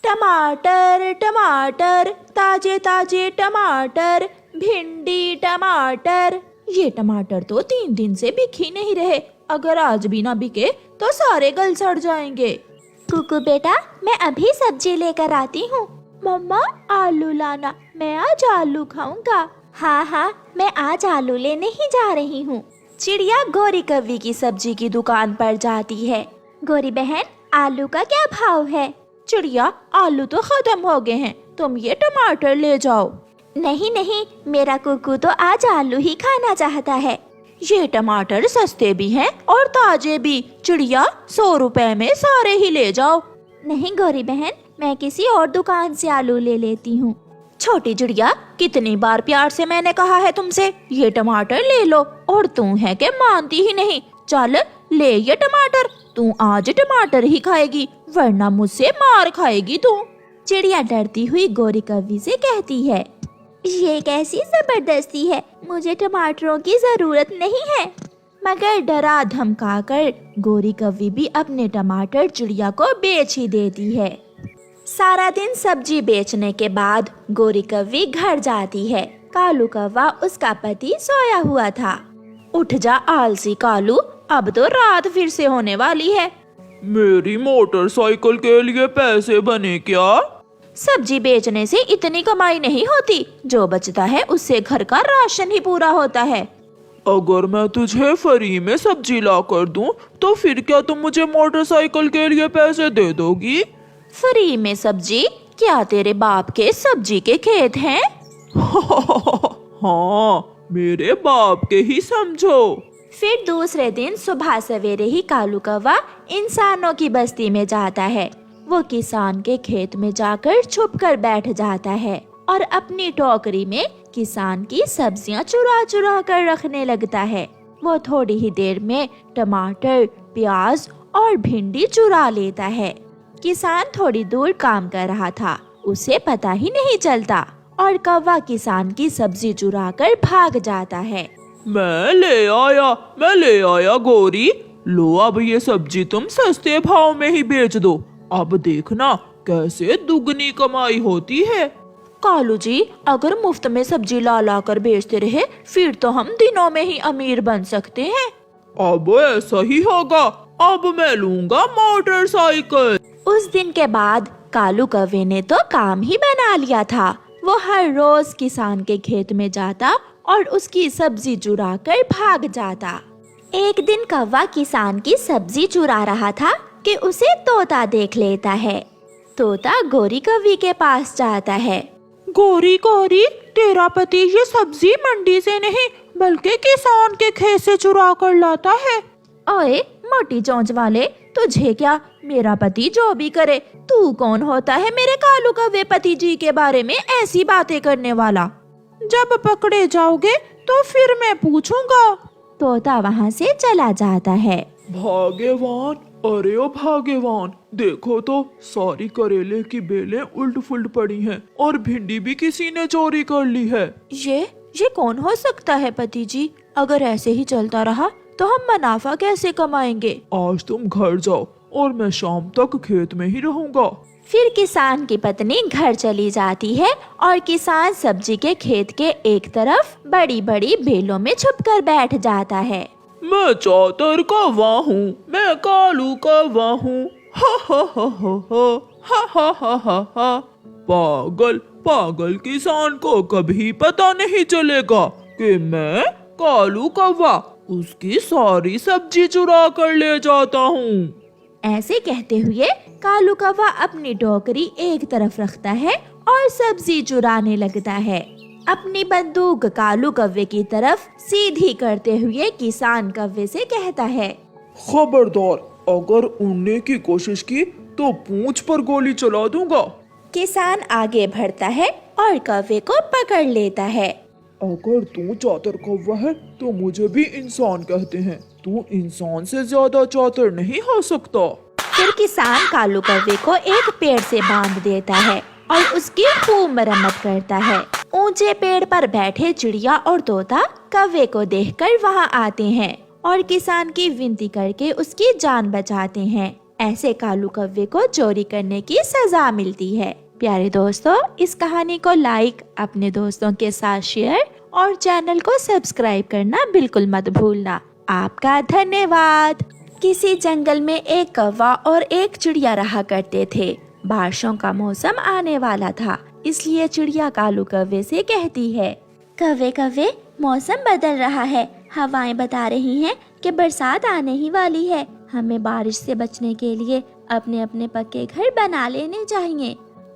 टमाटर टमाटर, ताजे ताजे टमाटर, भिंडी टमाटर। ये टमाटर तो 3 दिन से बिक ही नहीं रहे। अगर आज भी ना बिके तो सारे गल सड़ जाएंगे। कुकू बेटा, मैं अभी सब्जी लेकर आती हूँ। मम्मा आलू लाना, मैं आज आलू खाऊंगा। हाँ हाँ, मैं आज आलू लेने ही जा रही हूँ। चिड़िया गोरी कव्वी की सब्जी की दुकान पर जाती है। गोरी बहन, आलू का क्या भाव है? चिड़िया, आलू तो खत्म हो गए हैं, तुम ये टमाटर ले जाओ। नहीं नहीं, मेरा कुकू तो आज आलू ही खाना चाहता है। ये टमाटर सस्ते भी हैं और ताजे भी। चिड़िया, 100 रुपए में सारे ही ले जाओ। नहीं गोरी बहन, मैं किसी और दुकान से आलू ले लेती हूँ। छोटी चिड़िया, कितनी बार प्यार से मैंने कहा है तुमसे ये टमाटर ले लो, और तू है कि मानती ही नहीं। चल ले ये टमाटर, तू आज टमाटर ही खाएगी वरना मुझसे मार खाएगी तू। चिड़िया डरती हुई गोरी कव्वी से कहती है, ये कैसी जबरदस्ती है, मुझे टमाटरों की जरूरत नहीं है। मगर डरा धमका कर गोरी कव्वी भी अपने टमाटर चिड़िया को बेच ही देती है। सारा दिन सब्जी बेचने के बाद गोरी कव्वी घर जाती है। कालू कौवा उसका पति सोया हुआ था। उठ जा आलसी कालू, अब तो रात फिर से होने वाली है। मेरी मोटरसाइकिल के लिए पैसे बने क्या? सब्जी बेचने से इतनी कमाई नहीं होती, जो बचता है उससे घर का राशन ही पूरा होता है। अगर मैं तुझे फ्री में सब्जी ला कर दूं, तो फिर क्या तुम मुझे मोटरसाइकिल के लिए पैसे दे दोगी? फ्री में सब्जी? क्या तेरे बाप के सब्जी के खेत हैं? हाँ, मेरे बाप के ही समझो। फिर दूसरे दिन सुबह सवेरे ही कालू कौवा इंसानों की बस्ती में जाता है। वो किसान के खेत में जाकर छुप कर बैठ जाता है और अपनी टोकरी में किसान की सब्जियां चुरा चुरा कर रखने लगता है। वो थोड़ी ही देर में टमाटर, प्याज और भिंडी चुरा लेता है। किसान थोड़ी दूर काम कर रहा था, उसे पता ही नहीं चलता और कौवा किसान की सब्जी चुरा कर भाग जाता है। मैं ले आया गोरी, लो अब ये सब्जी तुम सस्ते भाव में ही बेच दो। अब देखना कैसे दुगनी कमाई होती है। कालू जी, अगर मुफ्त में सब्जी ला ला कर बेचते रहे फिर तो हम दिनों में ही अमीर बन सकते हैं। अब ऐसा ही होगा, अब मैं लूंगा मोटरसाइकिल। उस दिन के बाद कालू कौवे ने तो काम ही बना लिया था। वो हर रोज किसान के खेत में जाता और उसकी सब्जी चुरा कर भाग जाता। एक दिन कौवा किसान की सब्जी चुरा रहा था कि उसे तोता देख लेता है। तोता गोरी कव्वी के पास जाता है। गोरी गोरी, तेरा पति ये सब्जी मंडी से नहीं बल्कि किसान के खेत से चुरा कर लाता है। ओए मोटी चोंच वाले, तुझे क्या, मेरा पति जो भी करे, तू कौन होता है मेरे कालू कौवे पति जी के बारे में ऐसी बातें करने वाला? जब पकड़े जाओगे तो फिर मैं पूछूंगा। तोता वहाँ से चला जाता है। भाग्यवान, अरे ओ भाग्यवान, देखो तो सारी करेले की बेलें उल्ट फुल्ट पड़ी हैं और भिंडी भी किसी ने चोरी कर ली है। ये कौन हो सकता है पति जी? अगर ऐसे ही चलता रहा तो हम मुनाफा कैसे कमाएंगे? आज तुम घर जाओ और मैं शाम तक खेत में ही रहूंगा। फिर किसान की पत्नी घर चली जाती है और किसान सब्जी के खेत के एक तरफ बड़ी बड़ी बेलों में छुपकर बैठ जाता है। मैं चौतर कौवा हूँ, मैं कालू कौवा हूँ, हा हा हा हा हा हा हा हा हा। पागल पागल किसान को कभी पता नहीं चलेगा कि मैं कालू कौवा उसकी सारी सब्जी चुरा कर ले जाता हूँ। ऐसे कहते हुए कालू कौवा अपनी टोकरी एक तरफ रखता है और सब्जी चुराने लगता है। अपनी बंदूक कालू कौवे की तरफ सीधी करते हुए किसान कौवे से कहता है, खबरदार, अगर उड़ने की कोशिश की तो पूंछ पर गोली चला दूंगा। किसान आगे बढ़ता है और कौवे को पकड़ लेता है। अगर तू चौतर कौवा है तो मुझे भी इंसान कहते हैं। तू इंसान से ज्यादा चौतर नहीं हो सकता। फिर किसान कालू कौवे को एक पेड़ से बांध देता है और उसकी खूब मरम्मत करता है। ऊंचे पेड़ पर बैठे चिड़िया और तोता कौवे को देखकर वहां आते हैं और किसान की विनती करके उसकी जान बचाते हैं। ऐसे कालू कौवे को चोरी करने की सजा मिलती है। प्यारे दोस्तों, इस कहानी को लाइक, अपने दोस्तों के साथ शेयर और चैनल को सब्सक्राइब करना बिल्कुल मत भूलना। आपका धन्यवाद। किसी जंगल में एक कौवा और एक चिड़िया रहा करते थे। बारिशों का मौसम आने वाला था, इसलिए चिड़िया कालू कौवे से कहती है, कौवे कौवे, मौसम बदल रहा है, हवाएं बता रही हैं कि बरसात आने ही वाली है। हमें बारिश से बचने के लिए अपने अपने पक्के घर बना लेने चाहिए।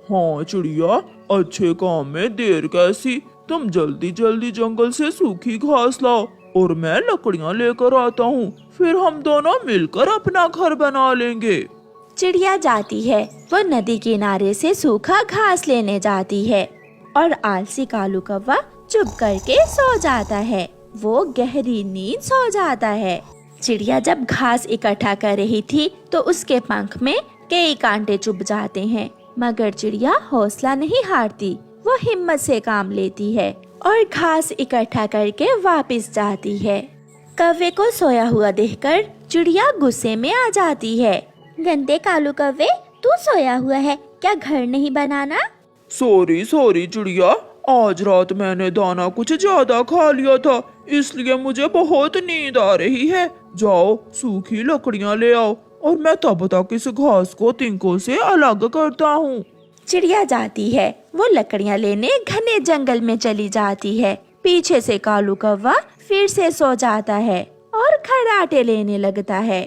हाँ चिड़िया, अच्छे काम में देर कैसी। तुम जल्दी जल्दी जंगल से सूखी घास लाओ और मैं लकड़ियाँ लेकर आता हूँ। फिर हम दोनों मिलकर अपना घर बना लेंगे। चिड़िया जाती है। वो नदी किनारे से सूखा घास लेने जाती है और आलसी कालू कौवा चुप करके सो जाता है। वो गहरी नींद सो जाता है। चिड़िया जब घास इकट्ठा कर रही थी तो उसके पंख में कई कांटे चुभ जाते हैं, मगर चिड़िया हौसला नहीं हारती। वो हिम्मत से काम लेती है और घास इकट्ठा करके वापस जाती है। कौवे को सोया हुआ देखकर चिड़िया गुस्से में आ जाती है। गंदे कालू कौवे, तू सोया हुआ है, क्या घर नहीं बनाना? सॉरी सॉरी चिड़िया, आज रात मैंने दाना कुछ ज्यादा खा लिया था, इसलिए मुझे बहुत नींद आ रही है। जाओ सूखी लकड़ियाँ ले आओ और मैं तब तक इस घास को तिनकों से अलग करता हूँ। चिड़िया जाती है। वो लकड़ियाँ लेने घने जंगल में चली जाती है। पीछे से कालू कौवा फिर से सो जाता है और खर्राटे लेने लगता है।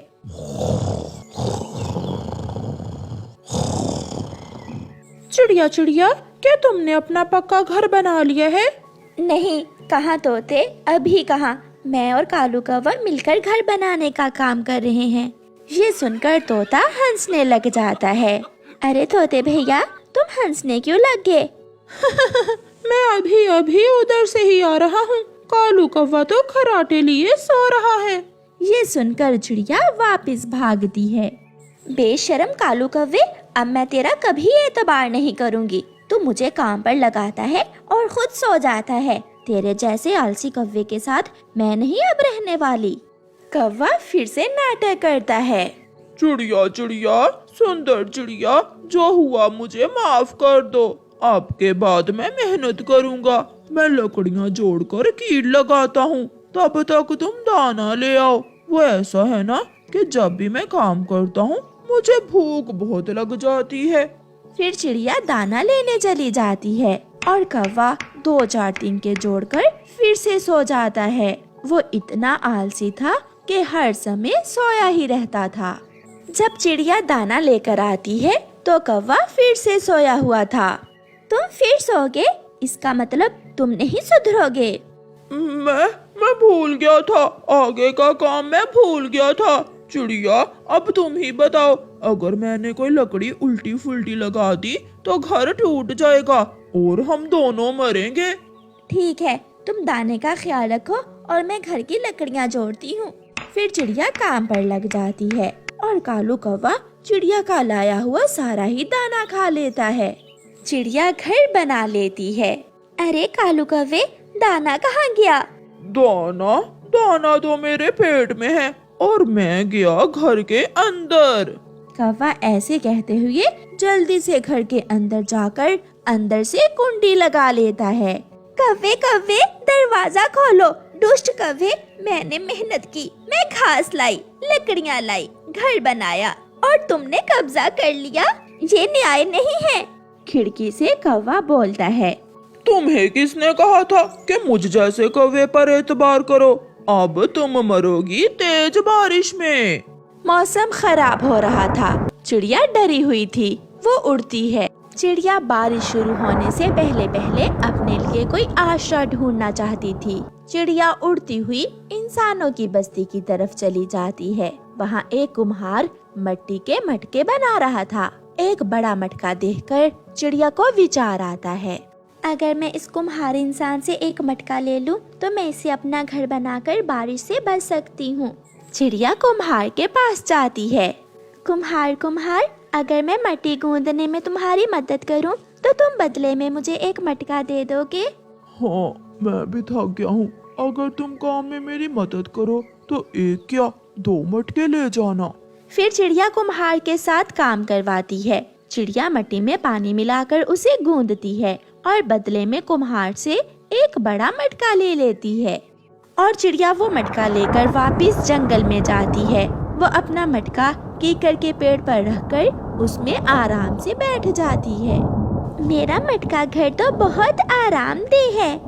चिड़िया चिड़िया, क्या तुमने अपना पक्का घर बना लिया है? नहीं, कहाँ तोते, अभी कहाँ। मैं और कालू कौवा मिलकर घर बनाने का काम कर रहे हैं। ये सुनकर तोता हंसने लग जाता है। अरे तोते भैया, तुम हंसने क्यों लग गए? मैं अभी अभी उधर से ही आ रहा हूँ। कालू कौवा तो खर्राटे लिए सो रहा है। ये सुनकर चिड़िया वापस भागती है। बेशरम कालू कौवे, अब मैं तेरा कभी एतबार नहीं करूँगी। तू मुझे काम पर लगाता है और खुद सो जाता है। तेरे जैसे आलसी कौवे के साथ मैं नहीं अब रहने वाली। कौवा फिर से नाटक करता है। चिड़िया चिड़िया, सुंदर चिड़िया, जो हुआ मुझे माफ कर दो। आपके बाद मैं मेहनत करूँगा। मैं लकड़ियाँ जोड़कर कील लगाता हूँ, तब तक तुम दाना ले आओ। वो ऐसा है ना कि जब भी मैं काम करता हूँ मुझे भूख बहुत लग जाती है। फिर चिड़िया दाना लेने चली जाती है और कौवा 2-4 तिनके जोड़कर फिर से सो जाता है। वो इतना आलसी था कि हर समय सोया ही रहता था। जब चिड़िया दाना लेकर आती है तो कौवा फिर से सोया हुआ था। तुम फिर सोगे? इसका मतलब तुम नहीं सुधरोगे। मैं भूल गया था, आगे का काम मैं भूल गया था। चिड़िया, अब तुम ही बताओ, अगर मैंने कोई लकड़ी उल्टी फुल्टी लगा दी तो घर टूट जाएगा और हम दोनों मरेंगे। ठीक है, तुम दाने का ख्याल रखो और मैं घर की लकड़ियाँ जोड़ती हूँ। फिर चिड़िया काम पर लग जाती है और कालू कौवा चिड़िया का लाया हुआ सारा ही दाना खा लेता है। चिड़िया घर बना लेती है। अरे कालू कौवे, दाना कहाँ गया? दाना दाना तो मेरे पेट में है और मैं गया घर के अंदर। कौवा ऐसे कहते हुए जल्दी से घर के अंदर जाकर अंदर से कुंडी लगा लेता है। कौवे कौवे, दरवाजा खोलो। दुष्ट कौवे, मैंने मेहनत की, मैं घास लाई, लकड़ियाँ लाई, घर बनाया और तुमने कब्जा कर लिया। ये न्याय नहीं है। खिड़की से कौवा बोलता है। तुम्हें किसने कहा था कि मुझ जैसे कौवे पर एतबार करो? अब तुम मरोगी तेज बारिश में। मौसम खराब हो रहा था। चिड़िया डरी हुई थी। वो उड़ती है। चिड़िया बारिश शुरू होने से पहले पहले अपने लिए कोई आश्रय ढूंढना चाहती थी। चिड़िया उड़ती हुई इंसानों की बस्ती की तरफ चली जाती है। वहाँ एक कुम्हार मिट्टी के मटके बना रहा था। एक बड़ा मटका देखकर चिड़िया को विचार आता है। अगर मैं इस कुम्हार इंसान से एक मटका ले लूं, तो मैं इसे अपना घर बनाकर बारिश से बच सकती हूँ। चिड़िया कुम्हार के पास जाती है। कुम्हार कुम्हार, अगर मैं मिट्टी गूंदने में तुम्हारी मदद करूं, तो तुम बदले में मुझे एक मटका दे दोगे? हाँ, मैं भी थक गया हूँ। अगर तुम काम में मेरी मदद करो तो एक क्या 2 मटके ले जाना। फिर चिड़िया कुम्हार के साथ काम करवाती है। चिड़िया मिट्टी में पानी मिलाकर उसे गूंदती है और बदले में कुम्हार से एक बड़ा मटका ले लेती है और चिड़िया वो मटका लेकर वापस जंगल में जाती है। वो अपना मटका कीकर के पेड़ पर रखकर उसमें आराम से बैठ जाती है। मेरा मटका घर तो बहुत आरामदेह है।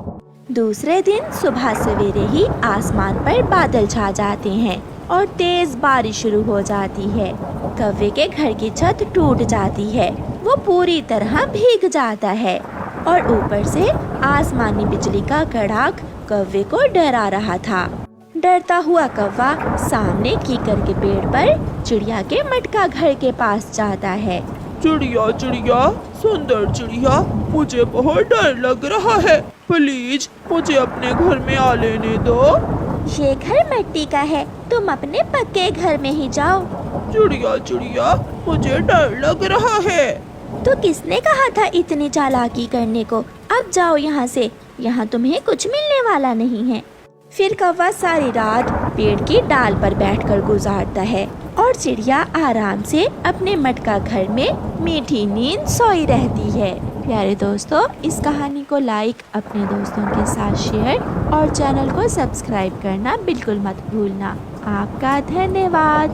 दूसरे दिन सुबह सवेरे ही आसमान पर बादल छा जाते हैं और तेज बारिश शुरू हो जाती है। कौवे के घर की छत टूट जाती है। वो पूरी तरह भीग जाता है और ऊपर से आसमानी बिजली का कड़ाक कौवे को डरा रहा था। डरता हुआ कौवा सामने कीकर के पेड़ पर चिड़िया के मटका घर के पास जाता है। चिड़िया चिड़िया, सुंदर चिड़िया, मुझे बहुत डर लग रहा है, प्लीज मुझे अपने घर में आ लेने दो। ये घर मिट्टी का है, तुम अपने पक्के घर में ही जाओ। चिड़िया चिड़िया, मुझे डर लग रहा है। तो किसने कहा था इतनी चालाकी करने को? अब जाओ यहाँ से, यहाँ तुम्हें कुछ मिलने वाला नहीं है। फिर कौवा सारी रात पेड़ की डाल पर बैठकर गुजारता है और चिड़िया आराम से अपने मटका घर में मीठी नींद सोई रहती है। प्यारे दोस्तों, इस कहानी को लाइक, अपने दोस्तों के साथ शेयर और चैनल को सब्सक्राइब करना बिल्कुल मत भूलना। आपका धन्यवाद।